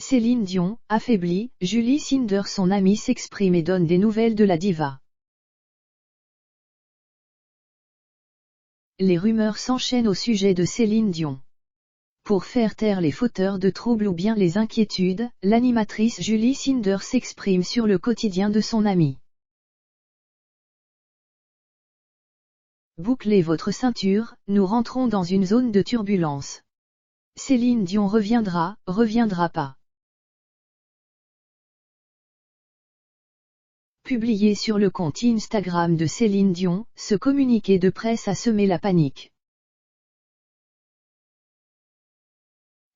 Céline Dion, affaiblie, Julie Sinder son amie s'exprime et donne des nouvelles de la diva. Les rumeurs s'enchaînent au sujet de Céline Dion. Pour faire taire les fauteurs de troubles ou bien les inquiétudes, l'animatrice Julie Sinder s'exprime sur le quotidien de son amie. Bouclez votre ceinture, nous rentrons dans une zone de turbulence. Céline Dion reviendra pas. Publié sur le compte Instagram de Céline Dion, ce communiqué de presse a semé la panique.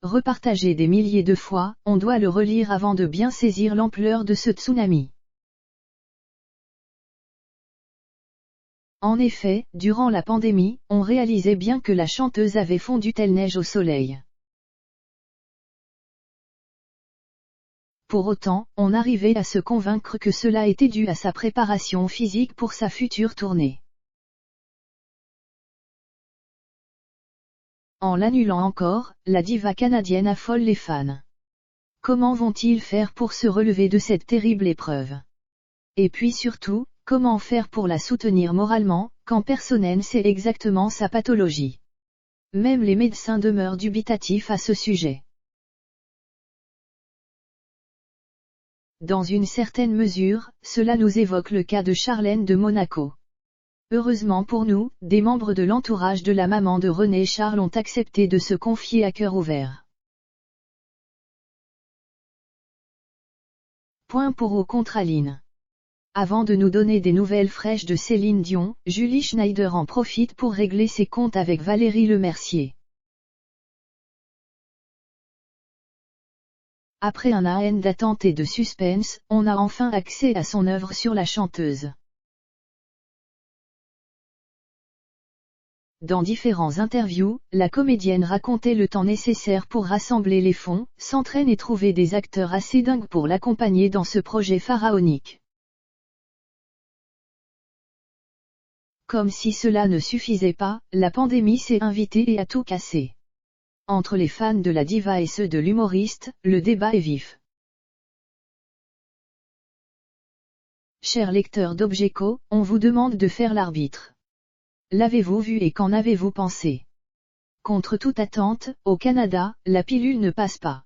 Repartagé des milliers de fois, on doit le relire avant de bien saisir l'ampleur de ce tsunami. En effet, durant la pandémie, on réalisait bien que la chanteuse avait fondu telle neige au soleil. Pour autant, on arrivait à se convaincre que cela était dû à sa préparation physique pour sa future tournée. En l'annulant encore, la diva canadienne affole les fans. Comment vont-ils faire pour se relever de cette terrible épreuve? Et puis surtout, comment faire pour la soutenir moralement, quand personne ne sait exactement sa pathologie? Même les médecins demeurent dubitatifs à ce sujet. Dans une certaine mesure, cela nous évoque le cas de Charlène de Monaco. Heureusement pour nous, des membres de l'entourage de la maman de René Charles ont accepté de se confier à cœur ouvert. Point pour ou contre Aline. Avant de nous donner des nouvelles fraîches de Céline Dion, Julie Schneider en profite pour régler ses comptes avec Valérie Lemercier. Après un an d'attente et de suspense, on a enfin accès à son œuvre sur la chanteuse. Dans différentes interviews, la comédienne racontait le temps nécessaire pour rassembler les fonds, s'entraîner et trouver des acteurs assez dingues pour l'accompagner dans ce projet pharaonique. Comme si cela ne suffisait pas, la pandémie s'est invitée et a tout cassé. Entre les fans de la diva et ceux de l'humoriste, le débat est vif. Chers lecteurs d'Objeco, on vous demande de faire l'arbitre. L'avez-vous vu et qu'en avez-vous pensé? Contre toute attente, au Canada, la pilule ne passe pas.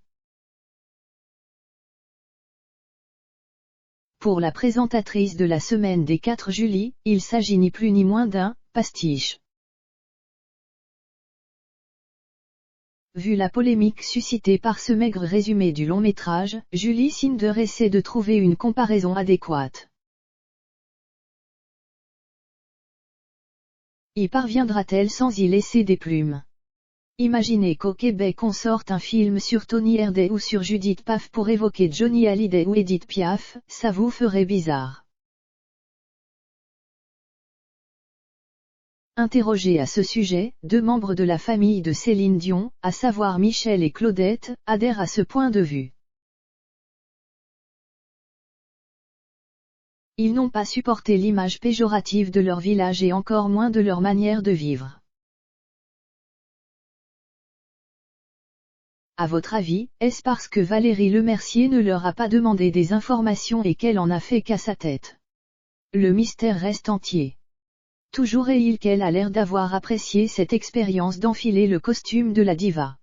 Pour la présentatrice de la semaine des 4 juillet, il s'agit ni plus ni moins d'un pastiche. Vu la polémique suscitée par ce maigre résumé du long métrage, Julie Sinder essaie de trouver une comparaison adéquate. Y parviendra-t-elle sans y laisser des plumes? Imaginez qu'au Québec on sorte un film sur Tony Herday ou sur Judith Paf pour évoquer Johnny Hallyday ou Edith Piaf, ça vous ferait bizarre. Interrogés à ce sujet, 2 membres de la famille de Céline Dion, à savoir Michel et Claudette, adhèrent à ce point de vue. Ils n'ont pas supporté l'image péjorative de leur village et encore moins de leur manière de vivre. À votre avis, est-ce parce que Valérie Lemercier ne leur a pas demandé des informations et qu'elle en a fait qu'à sa tête? Le mystère reste entier. Toujours est-il qu'elle a l'air d'avoir apprécié cette expérience d'enfiler le costume de la diva.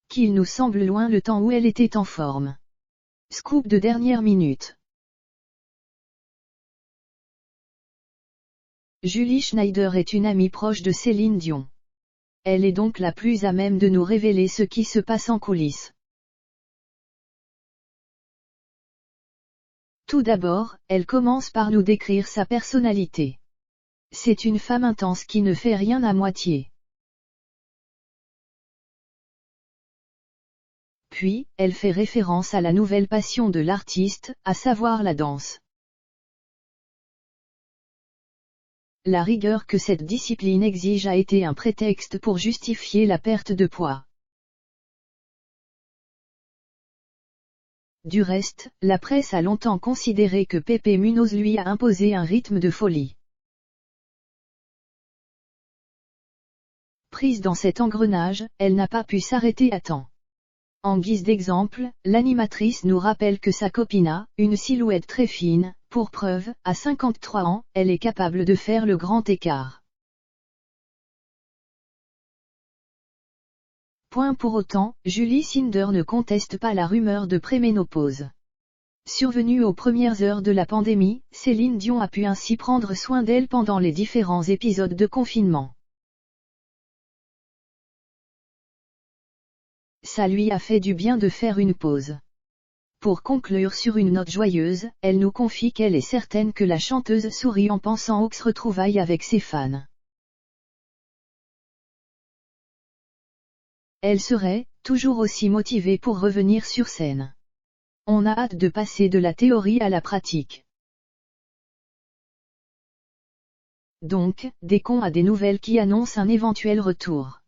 Qu'il nous semble loin le temps où elle était en forme. Scoop de dernière minute. Julie Schneider est une amie proche de Céline Dion. Elle est donc la plus à même de nous révéler ce qui se passe en coulisses. Tout d'abord, elle commence par nous décrire sa personnalité. C'est une femme intense qui ne fait rien à moitié. Puis, elle fait référence à la nouvelle passion de l'artiste, à savoir la danse. La rigueur que cette discipline exige a été un prétexte pour justifier la perte de poids. Du reste, la presse a longtemps considéré que Pepe Munoz lui a imposé un rythme de folie. prise dans cet engrenage, elle n'a pas pu s'arrêter à temps. En guise d'exemple, l'animatrice nous rappelle que sa copine a une silhouette très fine. Pour preuve, à 53 ans, elle est capable de faire le grand écart. Pour autant, Julie Sinder ne conteste pas la rumeur de préménopause. Survenue aux premières heures de la pandémie, Céline Dion a pu ainsi prendre soin d'elle pendant les différents épisodes de confinement. Ça lui a fait du bien de faire une pause. Pour conclure sur une note joyeuse, elle nous confie qu'elle est certaine que la chanteuse sourit en pensant aux retrouvailles avec ses fans. Elle serait toujours aussi motivée pour revenir sur scène. On a hâte de passer de la théorie à la pratique. Donc, dès qu'on a des nouvelles qui annoncent un éventuel retour.